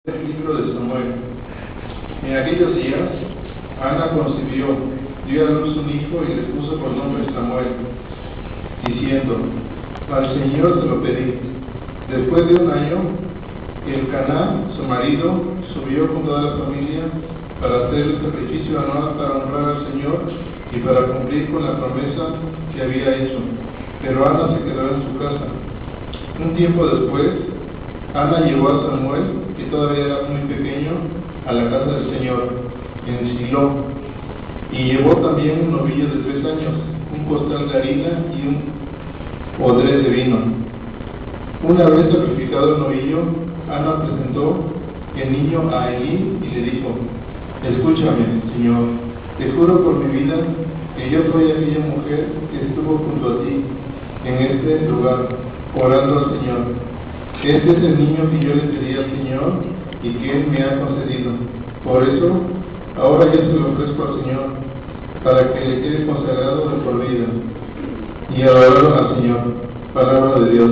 El libro de Samuel. En aquellos días, Ana concibió, dio a luz un hijo y le puso por nombre Samuel, diciendo: al Señor se lo pedí. Después de un año, Elcaná, su marido, subió con toda la familia para hacer el sacrificio anual para honrar al Señor y para cumplir con la promesa que había hecho. Pero Ana se quedó en su casa. Un tiempo después, Ana llevó a Samuel, que todavía era muy pequeño, a la casa del Señor, en Silo, y llevó también un novillo de 3 años, un costal de harina y un odre de vino. Una vez sacrificado el novillo, Ana presentó el niño a Elí y le dijo: escúchame, Señor, te juro por mi vida que yo soy aquella mujer que estuvo junto a ti en este lugar, orando al Señor. Este es el niño que yo le pedí al Señor y que Él me ha concedido. Por eso, ahora yo se lo ofrezco al Señor, para que le quede consagrado de por vida. Y adoraron al Señor. Palabra de Dios.